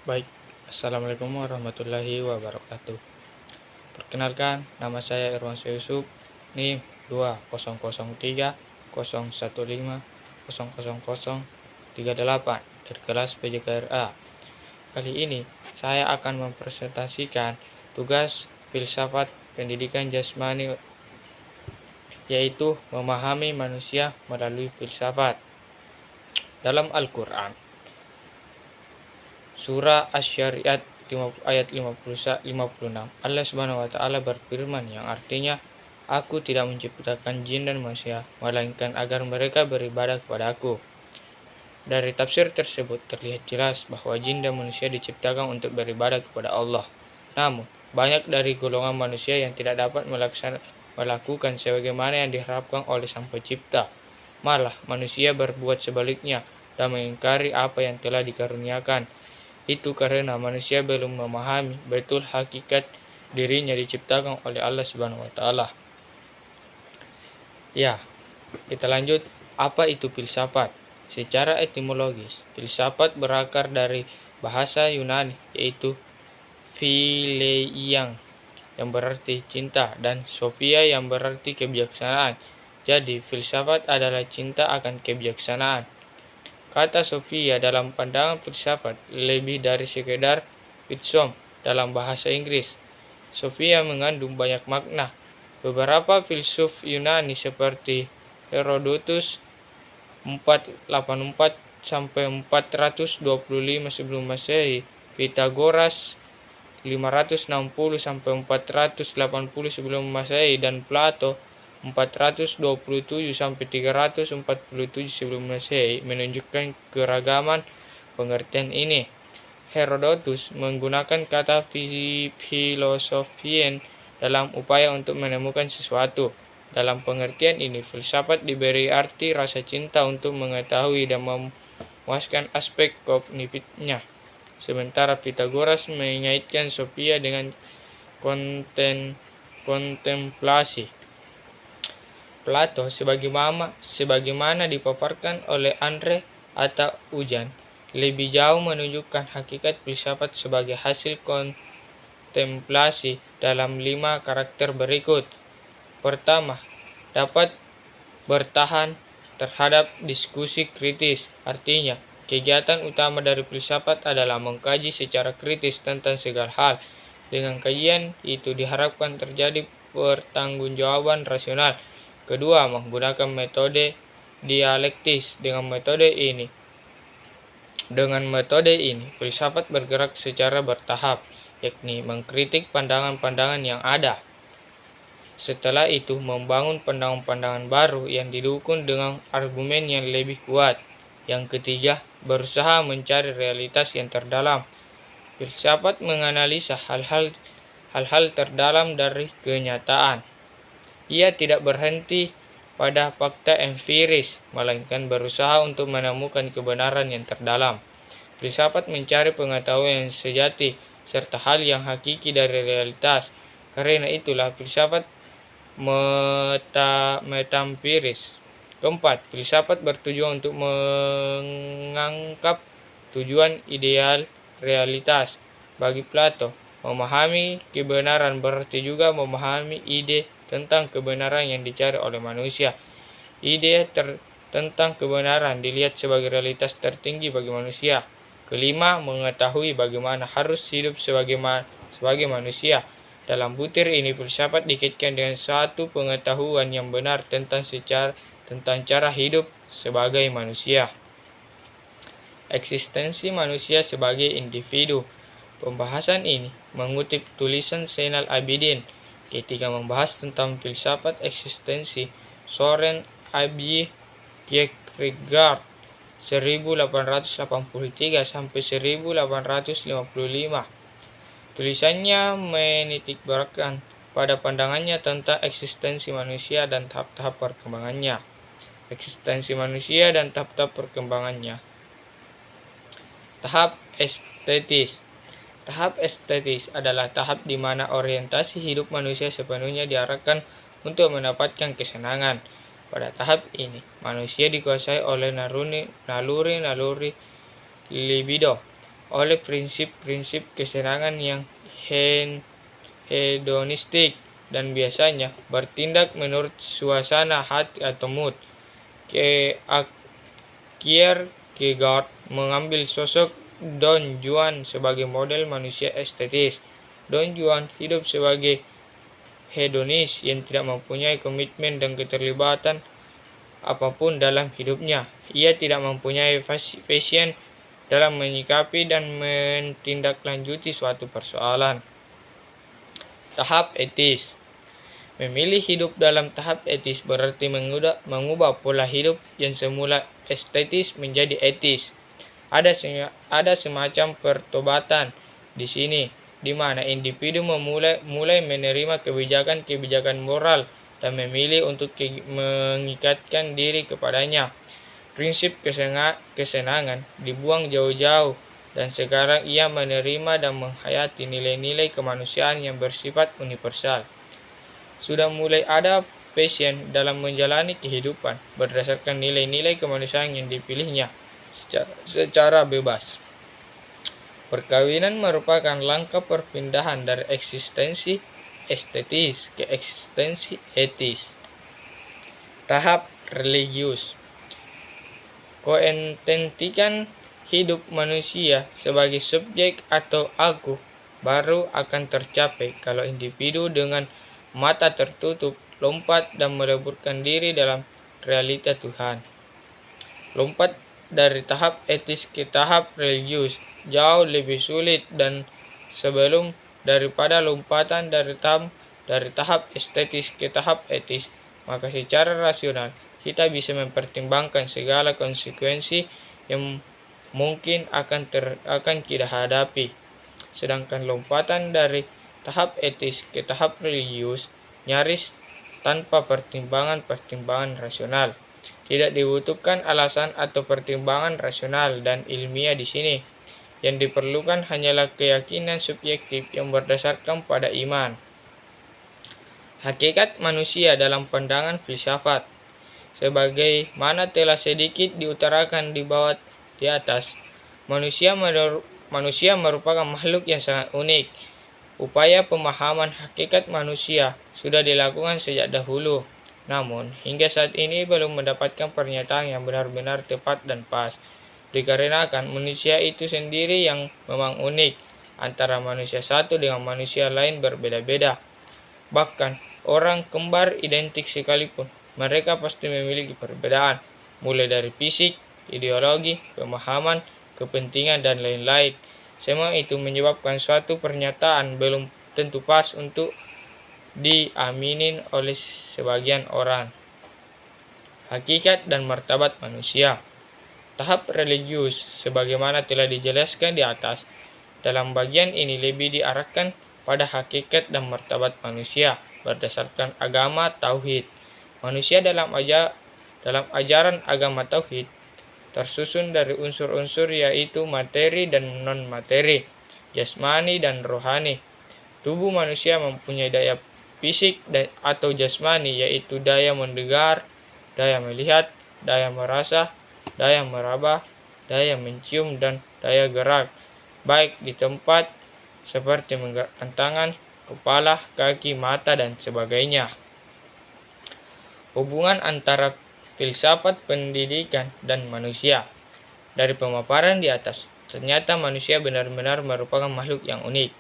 Baik, Assalamualaikum warahmatullahi wabarakatuh. Perkenalkan, nama saya Irwan Yusuf, NIM 200301500038 dari kelas PJKRA. Kali ini, saya akan mempresentasikan tugas filsafat pendidikan jasmani, yaitu memahami manusia melalui filsafat. Dalam Al-Quran, Surah Asy-Syariat ayat 56, Allah Subhanahu wa taala berfirman yang artinya, Aku tidak menciptakan jin dan manusia, melainkan agar mereka beribadah kepada Aku. Dari tafsir tersebut terlihat jelas bahwa jin dan manusia diciptakan untuk beribadah kepada Allah. Namun, banyak dari golongan manusia yang tidak dapat melakukan sebagaimana yang diharapkan oleh Sang Pencipta. Malah, manusia berbuat sebaliknya dan mengingkari apa yang telah dikaruniakan. Itu karena manusia belum memahami betul hakikat dirinya diciptakan oleh Allah Subhanahu wa taala. Ya, kita lanjut. Apa itu filsafat? Secara etimologis, filsafat berakar dari bahasa Yunani, yaitu phileian yang berarti cinta dan sophia yang berarti kebijaksanaan. Jadi, filsafat adalah cinta akan kebijaksanaan. Kata Sophia dalam pandangan filsafat lebih dari sekedar wisdom dalam bahasa Inggris. Sophia mengandung banyak makna. Beberapa filsuf Yunani seperti Herodotus 484 sampai 425 sebelum Masehi, Pythagoras 560 sampai 480 sebelum Masehi, dan Plato 427 sampai 347 sebelum Masehi menunjukkan keragaman pengertian ini. Herodotus menggunakan kata filosofien dalam upaya untuk menemukan sesuatu. Dalam pengertian ini, filsafat diberi arti rasa cinta untuk mengetahui dan memuaskan aspek kognitifnya. Sementara Pythagoras mengaitkan sophia dengan kontemplasi. Plato sebagaimana dipaparkan oleh Andre atau Ujan, lebih jauh menunjukkan hakikat filsafat sebagai hasil kontemplasi dalam 5 karakter berikut. Pertama, dapat bertahan terhadap diskusi kritis. Artinya, kegiatan utama dari filsafat adalah mengkaji secara kritis tentang segala hal. Dengan kajian itu diharapkan terjadi pertanggungjawaban rasional. Kedua, menggunakan metode dialektis. Dengan metode ini, filsafat bergerak secara bertahap, yakni mengkritik pandangan-pandangan yang ada. Setelah itu, membangun pandangan-pandangan baru yang didukung dengan argumen yang lebih kuat. Yang ketiga, berusaha mencari realitas yang terdalam. Filsafat menganalisa hal-hal terdalam dari kenyataan. Ia tidak berhenti pada fakta empiris, melainkan berusaha untuk menemukan kebenaran yang terdalam. Filsafat mencari pengetahuan yang sejati serta hal yang hakiki dari realitas. Karena itulah filsafat metampiris. Keempat, filsafat bertujuan untuk mengangkat tujuan ideal realitas. Bagi Plato, memahami kebenaran berarti juga memahami ide tentang kebenaran yang dicari oleh manusia. Ide tentang kebenaran dilihat sebagai realitas tertinggi bagi manusia. Kelima, mengetahui bagaimana harus hidup sebagai manusia. Dalam butir ini, filsafat dikaitkan dengan suatu pengetahuan yang benar tentang cara hidup sebagai manusia. Eksistensi manusia sebagai individu. Pembahasan ini mengutip tulisan Zainal Abidin ketika membahas tentang filsafat eksistensi Soren Abiy Kierkegaard 1883 sampai 1855. Tulisannya menitikberatkan pada pandangannya tentang eksistensi manusia dan tahap-tahap perkembangannya. Eksistensi manusia dan tahap-tahap perkembangannya. Tahap estetis. Tahap estetis adalah tahap di mana orientasi hidup manusia sepenuhnya diarahkan untuk mendapatkan kesenangan. Pada tahap ini, manusia dikuasai oleh naluri libido. oleh prinsip-prinsip kesenangan yang hedonistik dan biasanya bertindak menurut suasana hati atau mood. Kierkegaard mengambil sosok Don Juan sebagai model manusia estetis. Don Juan hidup sebagai hedonis yang tidak mempunyai komitmen dan keterlibatan apapun dalam hidupnya. Ia tidak mempunyai passion dalam menyikapi dan menindaklanjuti suatu persoalan. Tahap etis. Memilih hidup dalam tahap etis berarti mengubah pola hidup yang semula estetis menjadi etis. Ada semacam pertobatan di sini, di mana individu mulai menerima kebijakan-kebijakan moral dan memilih untuk mengikatkan diri kepadanya. Prinsip kesenangan dibuang jauh-jauh, dan sekarang ia menerima dan menghayati nilai-nilai kemanusiaan yang bersifat universal. Sudah mulai ada passion dalam menjalani kehidupan berdasarkan nilai-nilai kemanusiaan yang dipilihnya secara bebas. Perkawinan merupakan langkah perpindahan dari eksistensi estetis ke eksistensi etis. Tahap religius. Koententikan hidup manusia sebagai subjek atau aku baru akan tercapai kalau individu dengan mata tertutup lompat dan meleburkan diri dalam realita Tuhan. Lompat dari tahap etis ke tahap religius jauh lebih sulit dan sebelum daripada lompatan dari tahap estetis ke tahap etis, maka secara rasional kita bisa mempertimbangkan segala konsekuensi yang mungkin akan kita hadapi. Sedangkan lompatan dari tahap etis ke tahap religius nyaris tanpa pertimbangan rasional. Tidak dibutuhkan alasan atau pertimbangan rasional dan ilmiah di sini. Yang diperlukan hanyalah keyakinan subjektif yang berdasarkan pada iman. Hakikat manusia dalam pandangan filsafat. Sebagaimana telah sedikit diutarakan di atas, manusia merupakan makhluk yang sangat unik. Upaya pemahaman hakikat manusia sudah dilakukan sejak dahulu, namun hingga saat ini belum mendapatkan pernyataan yang benar-benar tepat dan pas, dikarenakan manusia itu sendiri yang memang unik. Antara manusia satu dengan manusia lain berbeda-beda. Bahkan orang kembar identik sekalipun, mereka pasti memiliki perbedaan, mulai dari fisik, ideologi, pemahaman, kepentingan, dan lain-lain. Semua itu menyebabkan suatu pernyataan belum tentu pas untuk diaminin oleh sebagian orang. Hakikat dan martabat manusia. Tahap religius, sebagaimana telah dijelaskan di atas, dalam bagian ini lebih diarahkan pada hakikat dan martabat manusia berdasarkan agama tauhid. Manusia dalam ajaran agama tauhid tersusun dari unsur-unsur yaitu materi dan non-materi, jasmani dan rohani. Tubuh manusia mempunyai daya fisik atau jasmani yaitu daya mendengar, daya melihat, daya merasa, daya meraba, daya mencium, dan daya gerak, baik di tempat seperti menggerakkan tangan, kepala, kaki, mata, dan sebagainya. Hubungan antara filsafat pendidikan dan manusia. Dari pemaparan di atas, ternyata manusia benar-benar merupakan makhluk yang unik.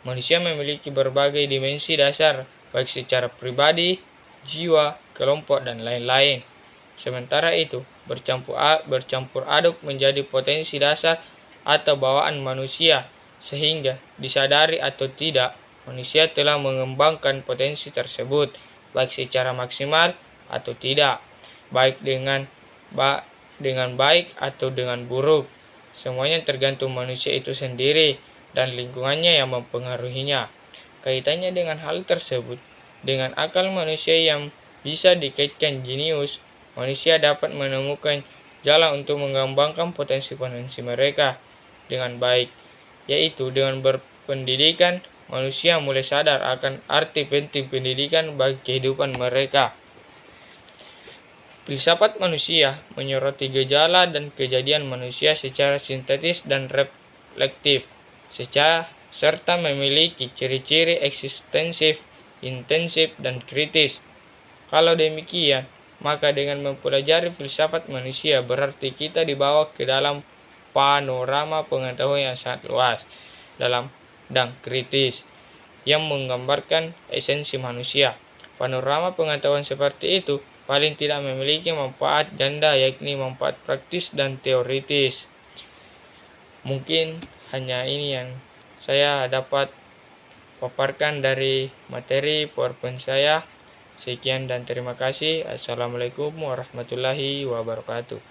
Manusia memiliki berbagai dimensi dasar, baik secara pribadi, jiwa, kelompok, dan lain-lain. Sementara itu, bercampur aduk menjadi potensi dasar atau bawaan manusia, sehingga disadari atau tidak, manusia telah mengembangkan potensi tersebut, baik secara maksimal atau tidak, baik dengan baik atau dengan buruk. Semuanya tergantung manusia itu sendiri dan lingkungannya yang mempengaruhinya. Kaitannya dengan hal tersebut, dengan akal manusia yang bisa dikaitkan jenius, manusia dapat menemukan jalan untuk mengembangkan potensi-potensi mereka dengan baik, yaitu dengan berpendidikan. Manusia mulai sadar akan arti penting pendidikan bagi kehidupan mereka. Filsafat manusia menyoroti gejala dan kejadian manusia secara sintetis dan reflektif, serta memiliki ciri-ciri eksistensif, intensif, dan kritis. Kalau demikian, maka dengan mempelajari filsafat manusia berarti kita dibawa ke dalam panorama pengetahuan yang sangat luas dan kritis yang menggambarkan esensi manusia. Panorama pengetahuan seperti itu paling tidak memiliki manfaat ganda, yakni manfaat praktis dan teoritis. Mungkin hanya ini yang saya dapat paparkan dari materi PowerPoint saya. Sekian dan terima kasih. Assalamualaikum warahmatullahi wabarakatuh.